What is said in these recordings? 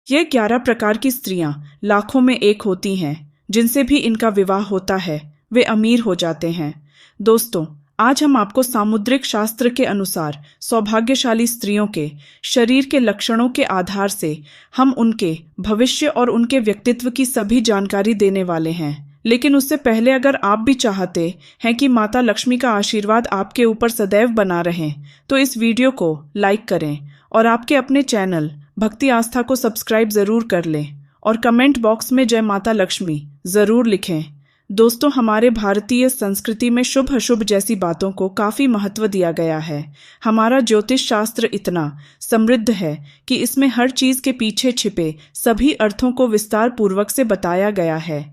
ये 11 प्रकार की स्त्रियां लाखों में एक होती हैं, जिनसे भी इनका विवाह होता है वे अमीर हो जाते हैं। दोस्तों, आज हम आपको सामुद्रिक शास्त्र के अनुसार सौभाग्यशाली स्त्रियों के शरीर के लक्षणों के आधार से हम उनके भविष्य और उनके व्यक्तित्व की सभी जानकारी देने वाले हैं। लेकिन उससे पहले अगर आप भी चाहते हैं कि माता लक्ष्मी का आशीर्वाद आपके ऊपर सदैव बना रहे, तो इस वीडियो को लाइक करें और आपके अपने चैनल भक्ति आस्था को सब्सक्राइब जरूर कर लें और कमेंट बॉक्स में जय माता लक्ष्मी जरूर लिखें। दोस्तों, हमारे भारतीय संस्कृति में शुभ अशुभ जैसी बातों को काफी महत्व दिया गया है। हमारा ज्योतिष शास्त्र इतना समृद्ध है कि इसमें हर चीज के पीछे छिपे सभी अर्थों को विस्तार पूर्वक से बताया गया है।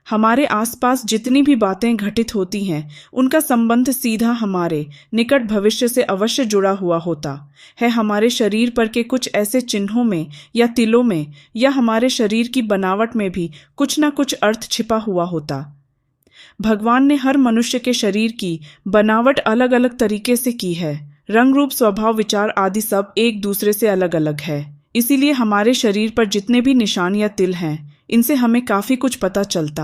हमारे आसपास जितनी भी बातें घटित होती हैं, उनका संबंध सीधा हमारे निकट भविष्य से अवश्य जुड़ा हुआ होता है। हमारे शरीर पर के कुछ ऐसे चिन्हों में या तिलों में या हमारे शरीर की बनावट में भी कुछ न कुछ अर्थ छिपा हुआ होता। भगवान ने हर मनुष्य के शरीर की बनावट अलग अलग तरीके से की है। रंग रूप स्वभाव विचार आदि सब एक दूसरे से अलग अलग है। इसीलिए हमारे शरीर पर जितने भी निशान या तिल हैं, इनसे हमें काफी कुछ पता चलता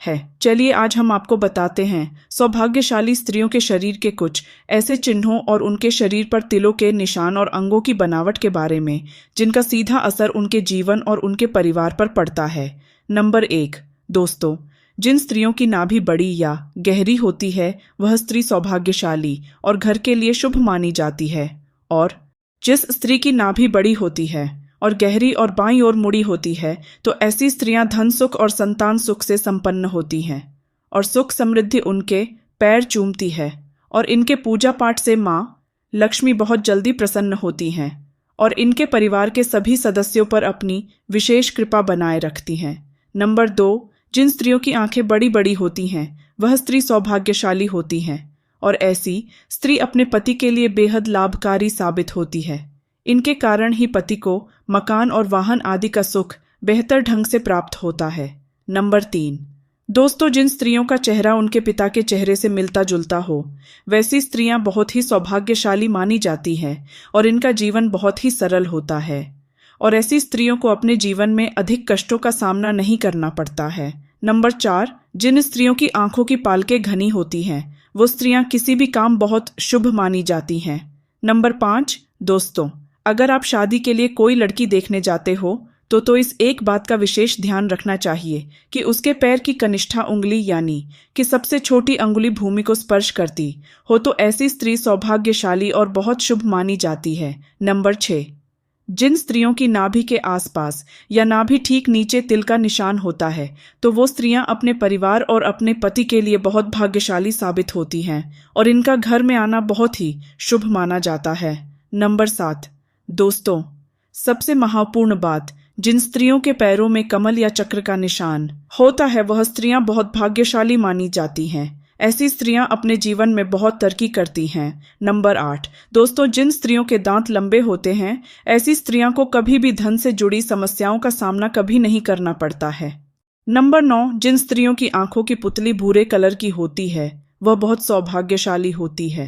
है। चलिए आज हम आपको बताते हैं सौभाग्यशाली स्त्रियों के शरीर के कुछ ऐसे चिन्हों और उनके शरीर पर तिलों के निशान और अंगों की बनावट के बारे में, जिनका सीधा असर उनके जीवन और उनके परिवार पर पड़ता है। नंबर 1, दोस्तों, जिन स्त्रियों की नाभि बड़ी या गहरी होती है वह स्त्री सौभाग्यशाली और घर के लिए शुभ मानी जाती है। और जिस स्त्री की नाभि बड़ी होती है और गहरी और बाईं ओर मुड़ी होती है, तो ऐसी स्त्रियां धन सुख और संतान सुख से संपन्न होती हैं और सुख समृद्धि उनके पैर चूमती है और इनके पूजा पाठ से माँ लक्ष्मी बहुत जल्दी प्रसन्न होती हैं और इनके परिवार के सभी सदस्यों पर अपनी विशेष कृपा बनाए रखती हैं। नंबर 2, जिन स्त्रियों की आंखें बड़ी बड़ी होती हैं वह स्त्री सौभाग्यशाली होती हैं और ऐसी स्त्री अपने पति के लिए बेहद लाभकारी साबित होती है। इनके कारण ही पति को मकान और वाहन आदि का सुख बेहतर ढंग से प्राप्त होता है। नंबर 3, दोस्तों, जिन स्त्रियों का चेहरा उनके पिता के चेहरे से मिलता जुलता हो, वैसी स्त्रियां बहुत ही सौभाग्यशाली मानी जाती हैं और इनका जीवन बहुत ही सरल होता है और ऐसी स्त्रियों को अपने जीवन में अधिक कष्टों का सामना नहीं करना पड़ता है। नंबर 4, जिन स्त्रियों की आंखों की पालकें घनी होती हैं, वो स्त्रियां किसी भी काम बहुत शुभ मानी जाती हैं। नंबर 5, दोस्तों, अगर आप शादी के लिए कोई लड़की देखने जाते हो तो इस एक बात का विशेष ध्यान रखना चाहिए कि उसके पैर की कनिष्ठा उंगली यानी कि सबसे छोटी अंगुली भूमि को स्पर्श करती हो तो ऐसी स्त्री सौभाग्यशाली और बहुत शुभ मानी जाती है। नंबर 6, जिन स्त्रियों की नाभि के आसपास या नाभि ठीक नीचे तिल का निशान होता है, तो वो स्त्रियां अपने परिवार और अपने पति के लिए बहुत भाग्यशाली साबित होती हैं और इनका घर में आना बहुत ही शुभ माना जाता है। नंबर 7, दोस्तों, सबसे महत्वपूर्ण बात, जिन स्त्रियों के पैरों में कमल या चक्र का निशान होता है वह स्त्रियां बहुत भाग्यशाली मानी जाती हैं। ऐसी स्त्रियां अपने जीवन में बहुत तरक्की करती हैं। नंबर 8, दोस्तों, जिन स्त्रियों के दांत लंबे होते हैं, ऐसी स्त्रियां को कभी भी धन से जुड़ी समस्याओं का सामना कभी नहीं करना पड़ता है। नंबर 9, जिन स्त्रियों की आंखों की पुतली भूरे कलर की होती है वह बहुत सौभाग्यशाली होती है।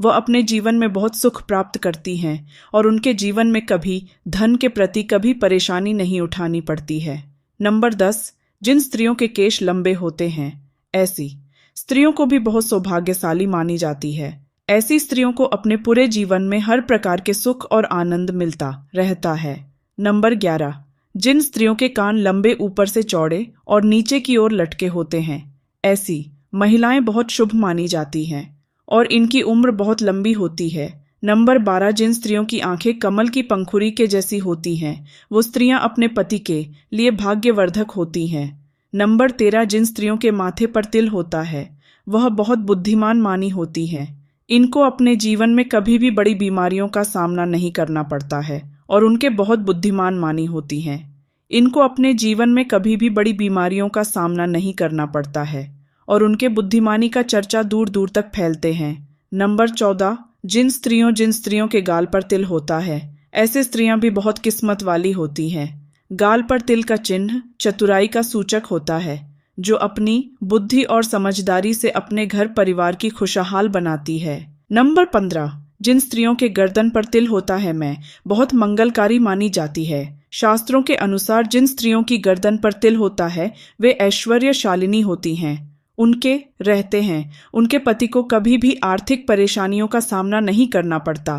वह अपने जीवन में बहुत सुख प्राप्त करती हैं और उनके जीवन में कभी धन के प्रति कभी परेशानी नहीं उठानी पड़ती है। नंबर 10, जिन स्त्रियों के केश लंबे होते हैं, ऐसी स्त्रियों को भी बहुत सौभाग्यशाली मानी जाती है। ऐसी स्त्रियों को अपने पूरे जीवन में हर प्रकार के सुख और आनंद मिलता रहता है। नंबर 11, जिन स्त्रियों के कान लंबे ऊपर से चौड़े और नीचे की ओर लटके होते हैं, ऐसी महिलाएं बहुत शुभ मानी जाती हैं और इनकी उम्र बहुत लंबी होती है। नंबर 12, जिन स्त्रियों की आंखें कमल की पंखुड़ी के जैसी होती हैं, वो स्त्रियां अपने पति के लिए भाग्यवर्धक होती हैं। नंबर 13, जिन स्त्रियों के माथे पर तिल होता है वह बहुत बुद्धिमान मानी होती हैं। इनको अपने जीवन में कभी भी बड़ी बीमारियों का सामना नहीं करना पड़ता है और उनके बहुत बुद्धिमान मानी होती हैं। इनको अपने जीवन में कभी भी बड़ी बीमारियों का सामना नहीं करना पड़ता है और उनके बुद्धिमानी का चर्चा दूर दूर तक फैलते हैं। नंबर 14, जिन स्त्रियों के गाल पर तिल होता है, ऐसे स्त्रियां भी बहुत किस्मत वाली होती हैं। गाल पर तिल का चिन्ह चतुराई का सूचक होता है, जो अपनी बुद्धि और समझदारी से अपने घर परिवार की खुशहाल बनाती है। नंबर 15, जिन स्त्रियों के गर्दन पर तिल होता है में बहुत मंगलकारी मानी जाती है, शास्त्रों के अनुसार जिन स्त्रियों की गर्दन पर तिल होता है वे ऐश्वर्यशालिनी होती हैं। उनके पति को कभी भी आर्थिक परेशानियों का सामना नहीं करना पड़ता।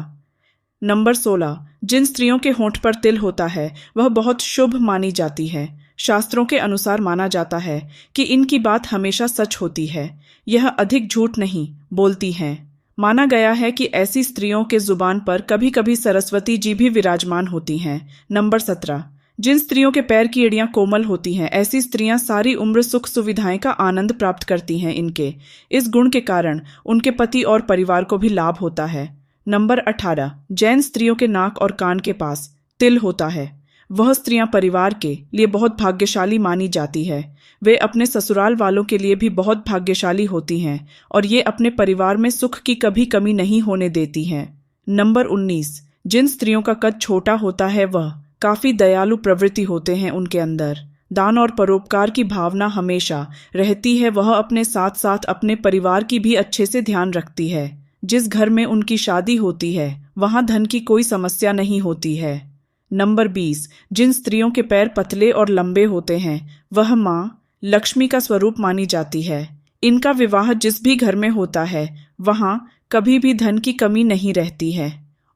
नंबर 16, जिन स्त्रियों के होंठ पर तिल होता है वह बहुत शुभ मानी जाती है। शास्त्रों के अनुसार माना जाता है कि इनकी बात हमेशा सच होती है, यह अधिक झूठ नहीं बोलती हैं। माना गया है कि ऐसी स्त्रियों के जुबान पर कभी कभी सरस्वती जी भी विराजमान होती हैं। नंबर 17, जिन स्त्रियों के पैर की एड़ियां कोमल होती हैं ऐसी स्त्रियां सारी उम्र सुख सुविधाएं का आनंद प्राप्त करती हैं। इनके इस गुण के कारण उनके पति और परिवार को भी लाभ होता है। नंबर 18, जैन स्त्रियों के नाक और कान के पास तिल होता है वह स्त्रियां परिवार के लिए बहुत भाग्यशाली मानी जाती है। वे अपने ससुराल वालों के लिए भी बहुत भाग्यशाली होती हैं और ये अपने परिवार में सुख की कभी कमी नहीं होने देती हैं। नंबर 19, जिन स्त्रियों का कद छोटा होता है वह काफी दयालु प्रवृत्ति होते हैं। उनके अंदर दान और परोपकार की भावना हमेशा रहती है। वह अपने साथ साथ अपने परिवार की भी अच्छे से ध्यान रखती है। जिस घर में उनकी शादी होती है वहां धन की कोई समस्या नहीं होती है। नंबर 20, जिन स्त्रियों के पैर पतले और लंबे होते हैं वह माँ लक्ष्मी का स्वरूप मानी जाती है। इनका विवाह जिस भी घर में होता है वहां कभी भी धन की कमी नहीं रहती है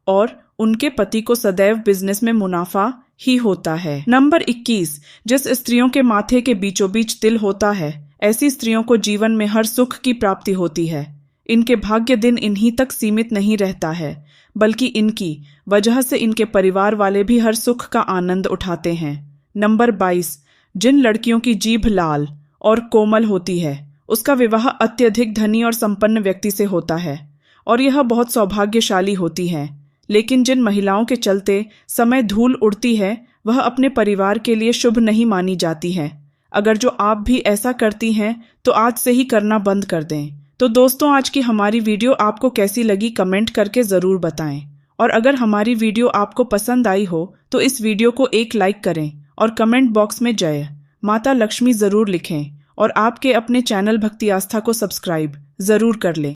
और उनके पति को सदैव बिजनेस में मुनाफा ही होता है। नंबर 21, जिस स्त्रियों के माथे के बीचों बीच तिल होता है ऐसी स्त्रियों को जीवन में हर सुख की प्राप्ति होती है। इनके भाग्य दिन इन्हीं तक सीमित नहीं रहता है बल्कि इनकी वजह से इनके परिवार वाले भी हर सुख का आनंद उठाते हैं। नंबर 22, जिन लड़कियों की जीभ लाल और कोमल होती है उसका विवाह अत्यधिक धनी और संपन्न व्यक्ति से होता है और यह बहुत सौभाग्यशाली होती है। लेकिन जिन महिलाओं के चलते समय धूल उड़ती है वह अपने परिवार के लिए शुभ नहीं मानी जाती है। अगर जो आप भी ऐसा करती हैं तो आज से ही करना बंद कर दें। तो दोस्तों, आज की हमारी वीडियो आपको कैसी लगी कमेंट करके ज़रूर बताएं और अगर हमारी वीडियो आपको पसंद आई हो तो इस वीडियो को एक लाइक करें और कमेंट बॉक्स में जय माता लक्ष्मी ज़रूर लिखें और आपके अपने चैनल भक्ति आस्था को सब्सक्राइब ज़रूर कर लें।